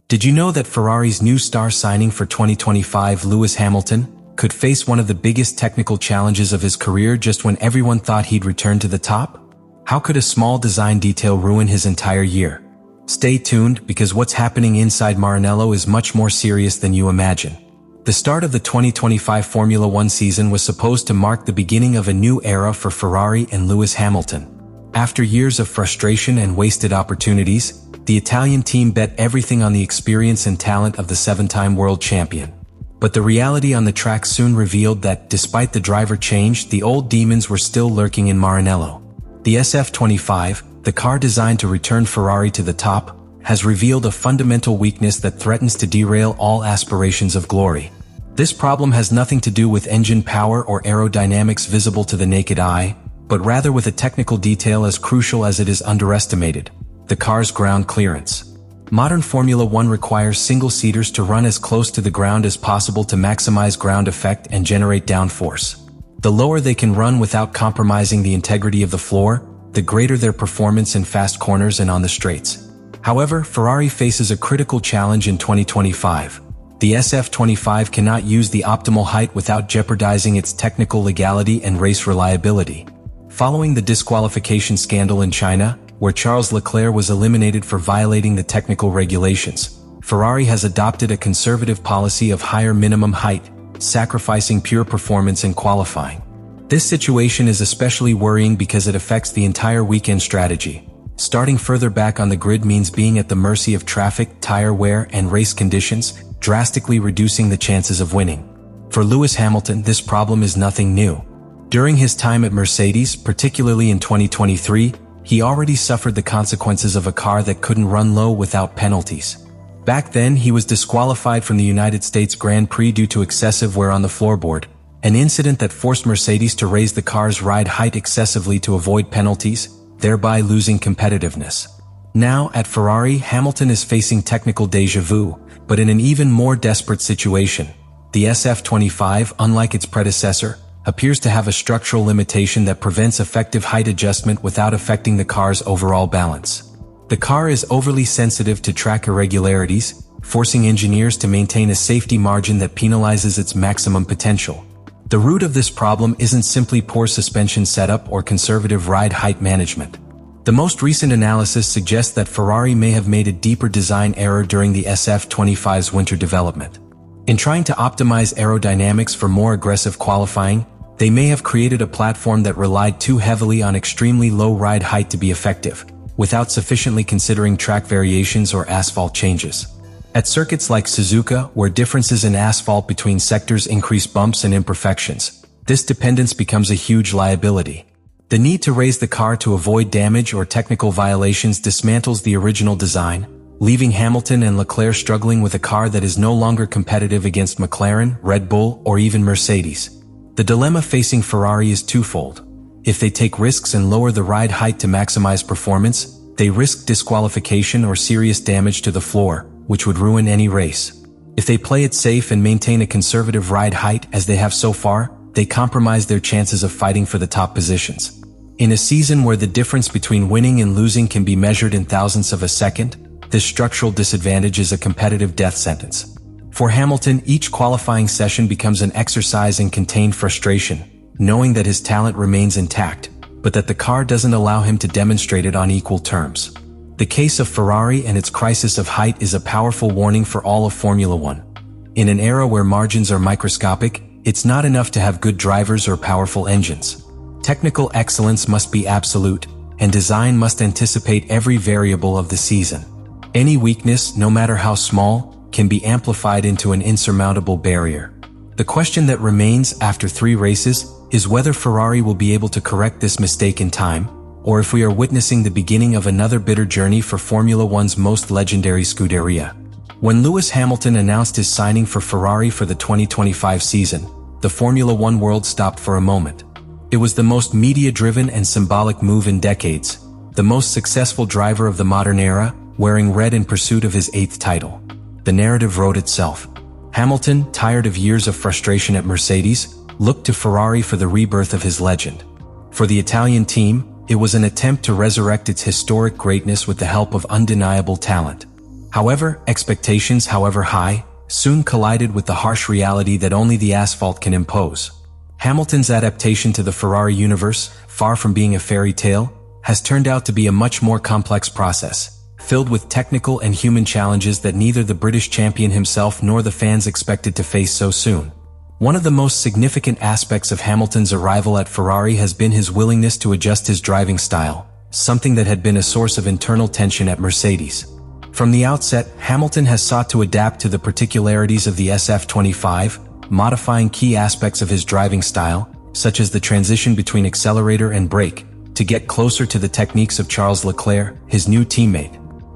Did you know that Ferrari's new star signing for 2025, Lewis Hamilton, could face one of the biggest technical challenges of his career just when everyone thought he'd return to the top? How could a small design detail ruin his entire year? Stay tuned, because what's happening inside Maranello is much more serious than you imagine. The start of the 2025 Formula One season was supposed to mark the beginning of a new era for Ferrari and Lewis Hamilton. After years of frustration and wasted opportunities, the Italian team bet everything on the experience and talent of the seven-time world champion. But the reality on the track soon revealed that, despite the driver change, the old demons were still lurking in Maranello. The SF-25, the car designed to return Ferrari to the top, has revealed a fundamental weakness that threatens to derail all aspirations of glory. This problem has nothing to do with engine power or aerodynamics visible to the naked eye, but rather with a technical detail as crucial as it is underestimated: the car's ground clearance. Modern Formula One requires single-seaters to run as close to the ground as possible to maximize ground effect and generate downforce. The lower they can run without compromising the integrity of the floor, the greater their performance in fast corners and on the straights. However, Ferrari faces a critical challenge in 2025. The SF-25 cannot use the optimal height without jeopardizing its technical legality and race reliability. Following the disqualification scandal in China, where Charles Leclerc was eliminated for violating the technical regulations, Ferrari has adopted a conservative policy of higher minimum height, sacrificing pure performance in qualifying. This situation is especially worrying because it affects the entire weekend strategy. Starting further back on the grid means being at the mercy of traffic, tire wear, and race conditions, drastically reducing the chances of winning. For Lewis Hamilton, this problem is nothing new. During his time at Mercedes, particularly in 2023, he already suffered the consequences of a car that couldn't run low without penalties. Back then, he was disqualified from the United States Grand Prix due to excessive wear on the floorboard, an incident that forced Mercedes to raise the car's ride height excessively to avoid penalties, thereby losing competitiveness. Now, at Ferrari, Hamilton is facing technical déjà vu, but in an even more desperate situation. The SF-25, unlike its predecessor, appears to have a structural limitation that prevents effective height adjustment without affecting the car's overall balance. The car is overly sensitive to track irregularities, forcing engineers to maintain a safety margin that penalizes its maximum potential. The root of this problem isn't simply poor suspension setup or conservative ride height management. The most recent analysis suggests that Ferrari may have made a deeper design error during the SF-25's winter development. In trying to optimize aerodynamics for more aggressive qualifying, they may have created a platform that relied too heavily on extremely low ride height to be effective, without sufficiently considering track variations or asphalt changes. At circuits like Suzuka, where differences in asphalt between sectors increase bumps and imperfections, this dependence becomes a huge liability. The need to raise the car to avoid damage or technical violations dismantles the original design, leaving Hamilton and Leclerc struggling with a car that is no longer competitive against McLaren, Red Bull, or even Mercedes. The dilemma facing Ferrari is twofold. If they take risks and lower the ride height to maximize performance, they risk disqualification or serious damage to the floor, which would ruin any race. If they play it safe and maintain a conservative ride height as they have so far, they compromise their chances of fighting for the top positions. In a season where the difference between winning and losing can be measured in thousandths of a second, this structural disadvantage is a competitive death sentence. For Hamilton, each qualifying session becomes an exercise in contained frustration, knowing that his talent remains intact, but that the car doesn't allow him to demonstrate it on equal terms. The case of Ferrari and its crisis of height is a powerful warning for all of Formula One. In an era where margins are microscopic, it's not enough to have good drivers or powerful engines. Technical excellence must be absolute, and design must anticipate every variable of the season. Any weakness, no matter how small, can be amplified into an insurmountable barrier. The question that remains after 3 races is whether Ferrari will be able to correct this mistake in time, or if we are witnessing the beginning of another bitter journey for Formula One's most legendary Scuderia. When Lewis Hamilton announced his signing for Ferrari for the 2025 season, the Formula One world stopped for a moment. It was the most media-driven and symbolic move in decades, the most successful driver of the modern era, wearing red in pursuit of his 8th title. The narrative wrote itself. Hamilton, tired of years of frustration at Mercedes, looked to Ferrari for the rebirth of his legend. For the Italian team, it was an attempt to resurrect its historic greatness with the help of undeniable talent. However, expectations, however high, soon collided with the harsh reality that only the asphalt can impose. Hamilton's adaptation to the Ferrari universe, far from being a fairy tale, has turned out to be a much more complex process, filled with technical and human challenges that neither the British champion himself nor the fans expected to face so soon. One of the most significant aspects of Hamilton's arrival at Ferrari has been his willingness to adjust his driving style, something that had been a source of internal tension at Mercedes. From the outset, Hamilton has sought to adapt to the particularities of the SF-25, modifying key aspects of his driving style, such as the transition between accelerator and brake, to get closer to the techniques of Charles Leclerc, his new teammate.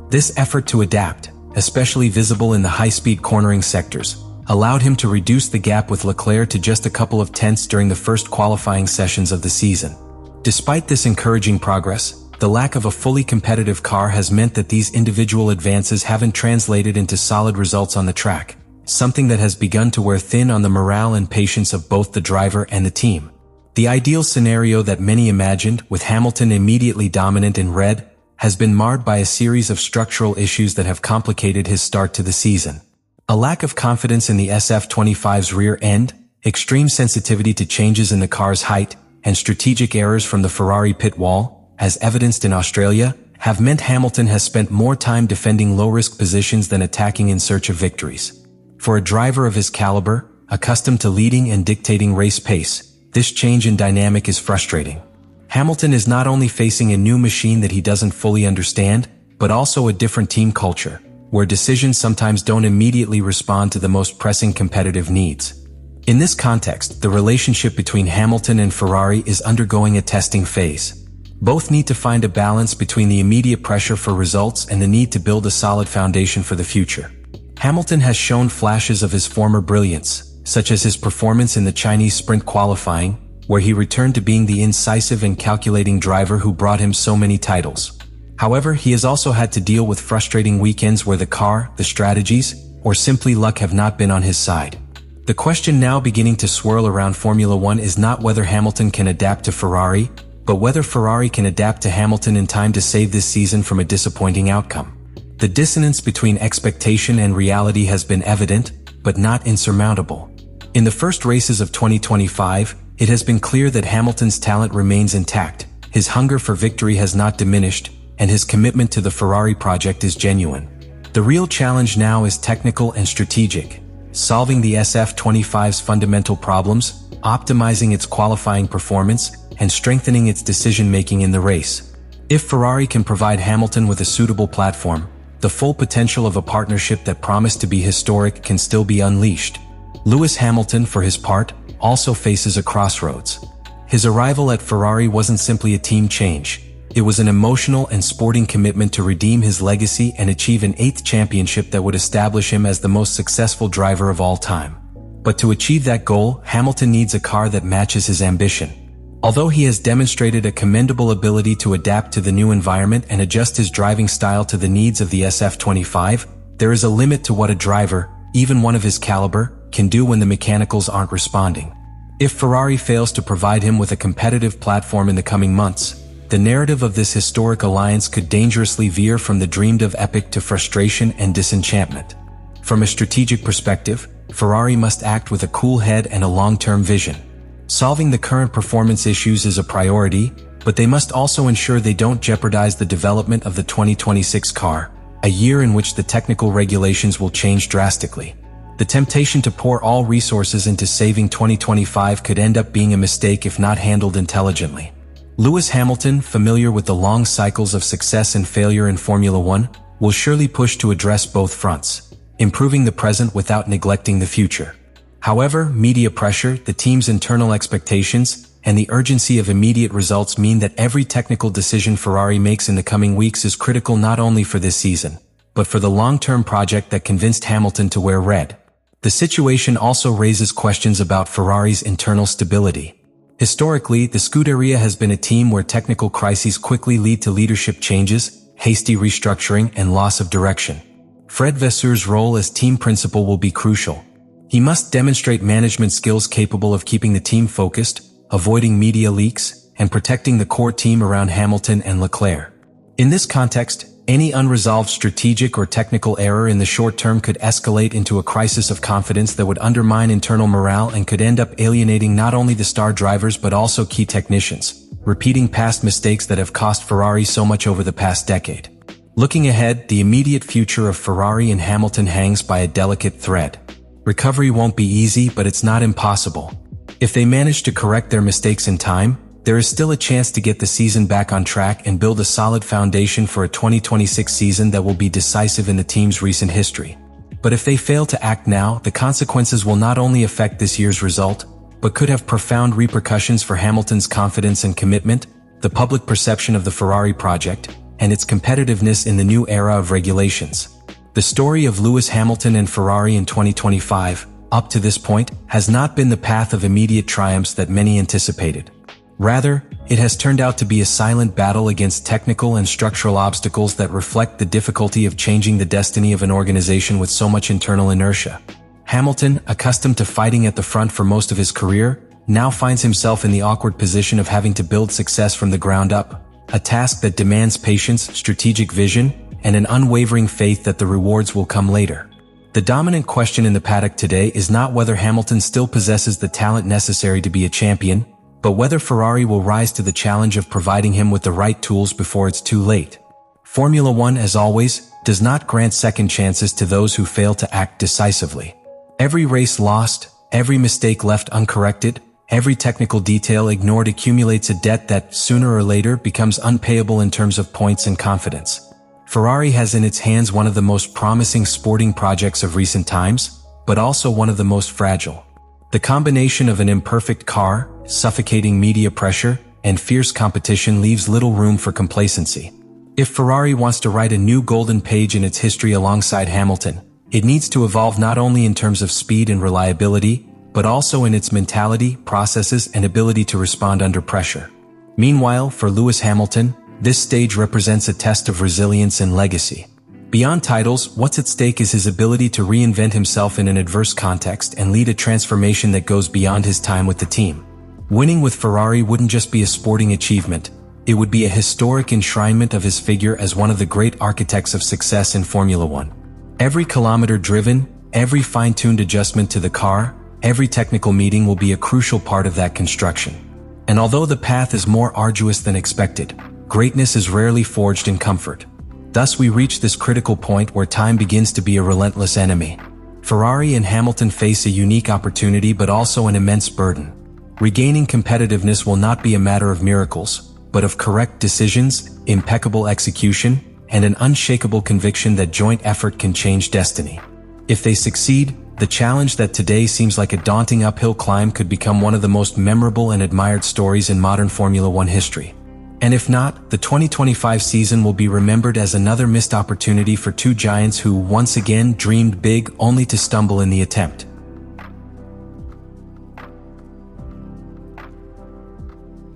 This effort to adapt, especially visible in the high-speed cornering sectors, allowed him to reduce the gap with Leclerc to just a couple of tenths during the first qualifying sessions of the season. Despite this encouraging progress, the lack of a fully competitive car has meant that these individual advances haven't translated into solid results on the track, something that has begun to wear thin on the morale and patience of both the driver and the team. The ideal scenario that many imagined, with Hamilton immediately dominant in red, has been marred by a series of structural issues that have complicated his start to the season. A lack of confidence in the SF-25's rear end, extreme sensitivity to changes in the car's height, and strategic errors from the Ferrari pit wall, as evidenced in Australia, have meant Hamilton has spent more time defending low-risk positions than attacking in search of victories. For a driver of his caliber, accustomed to leading and dictating race pace, this change in dynamic is frustrating. Hamilton is not only facing a new machine that he doesn't fully understand, but also a different team culture, where decisions sometimes don't immediately respond to the most pressing competitive needs. In this context, the relationship between Hamilton and Ferrari is undergoing a testing phase. Both need to find a balance between the immediate pressure for results and the need to build a solid foundation for the future. Hamilton has shown flashes of his former brilliance, such as his performance in the Chinese sprint qualifying, where he returned to being the incisive and calculating driver who brought him so many titles. However, he has also had to deal with frustrating weekends where the car, the strategies, or simply luck have not been on his side. The question now beginning to swirl around Formula One is not whether Hamilton can adapt to Ferrari, but whether Ferrari can adapt to Hamilton in time to save this season from a disappointing outcome. The dissonance between expectation and reality has been evident, but not insurmountable. In the first races of 2025, it has been clear that Hamilton's talent remains intact, his hunger for victory has not diminished, and his commitment to the Ferrari project is genuine. The real challenge now is technical and strategic, solving the SF-25's fundamental problems, optimizing its qualifying performance, and strengthening its decision-making in the race. If Ferrari can provide Hamilton with a suitable platform, the full potential of a partnership that promised to be historic can still be unleashed. Lewis Hamilton, for his part, also faces a crossroads. His arrival at Ferrari wasn't simply a team change. It was an emotional and sporting commitment to redeem his legacy and achieve an 8th championship that would establish him as the most successful driver of all time. But to achieve that goal, Hamilton needs a car that matches his ambition. Although he has demonstrated a commendable ability to adapt to the new environment and adjust his driving style to the needs of the SF-25, there is a limit to what a driver, even one of his caliber, can do when the mechanicals aren't responding. If Ferrari fails to provide him with a competitive platform in the coming months, the narrative of this historic alliance could dangerously veer from the dreamed-of epic to frustration and disenchantment. From a strategic perspective, Ferrari must act with a cool head and a long-term vision. Solving the current performance issues is a priority, but they must also ensure they don't jeopardize the development of the 2026 car, a year in which the technical regulations will change drastically. The temptation to pour all resources into saving 2025 could end up being a mistake if not handled intelligently. Lewis Hamilton, familiar with the long cycles of success and failure in Formula One, will surely push to address both fronts, improving the present without neglecting the future. However, media pressure, the team's internal expectations, and the urgency of immediate results mean that every technical decision Ferrari makes in the coming weeks is critical not only for this season, but for the long-term project that convinced Hamilton to wear red. The situation also raises questions about Ferrari's internal stability. Historically, the Scuderia has been a team where technical crises quickly lead to leadership changes, hasty restructuring, and loss of direction. Fred Vasseur's role as team principal will be crucial. He must demonstrate management skills capable of keeping the team focused, avoiding media leaks, and protecting the core team around Hamilton and Leclerc. In this context, any unresolved strategic or technical error in the short term could escalate into a crisis of confidence that would undermine internal morale and could end up alienating not only the star drivers but also key technicians, repeating past mistakes that have cost Ferrari so much over the past decade. Looking ahead, the immediate future of Ferrari and Hamilton hangs by a delicate thread. Recovery won't be easy, but it's not impossible. If they manage to correct their mistakes in time, there is still a chance to get the season back on track and build a solid foundation for a 2026 season that will be decisive in the team's recent history. But if they fail to act now, the consequences will not only affect this year's result, but could have profound repercussions for Hamilton's confidence and commitment, the public perception of the Ferrari project, and its competitiveness in the new era of regulations. The story of Lewis Hamilton and Ferrari in 2025, up to this point, has not been the path of immediate triumphs that many anticipated. Rather, it has turned out to be a silent battle against technical and structural obstacles that reflect the difficulty of changing the destiny of an organization with so much internal inertia. Hamilton, accustomed to fighting at the front for most of his career, now finds himself in the awkward position of having to build success from the ground up, a task that demands patience, strategic vision, and an unwavering faith that the rewards will come later. The dominant question in the paddock today is not whether Hamilton still possesses the talent necessary to be a champion, but whether Ferrari will rise to the challenge of providing him with the right tools before it's too late. Formula One, as always, does not grant second chances to those who fail to act decisively. Every race lost, every mistake left uncorrected, every technical detail ignored accumulates a debt that, sooner or later, becomes unpayable in terms of points and confidence. Ferrari has in its hands one of the most promising sporting projects of recent times, but also one of the most fragile. The combination of an imperfect car, suffocating media pressure, and fierce competition leaves little room for complacency. If Ferrari wants to write a new golden page in its history alongside Hamilton, it needs to evolve not only in terms of speed and reliability, but also in its mentality, processes, and ability to respond under pressure. Meanwhile, for Lewis Hamilton, this stage represents a test of resilience and legacy. Beyond titles, what's at stake is his ability to reinvent himself in an adverse context and lead a transformation that goes beyond his time with the team. Winning with Ferrari wouldn't just be a sporting achievement, it would be a historic enshrinement of his figure as one of the great architects of success in Formula One. Every kilometer driven, every fine-tuned adjustment to the car, every technical meeting will be a crucial part of that construction. And although the path is more arduous than expected, greatness is rarely forged in comfort. Thus we reach this critical point where time begins to be a relentless enemy. Ferrari and Hamilton face a unique opportunity but also an immense burden. Regaining competitiveness will not be a matter of miracles, but of correct decisions, impeccable execution, and an unshakable conviction that joint effort can change destiny. If they succeed, the challenge that today seems like a daunting uphill climb could become one of the most memorable and admired stories in modern Formula One history. And if not, the 2025 season will be remembered as another missed opportunity for two giants who once again dreamed big only to stumble in the attempt.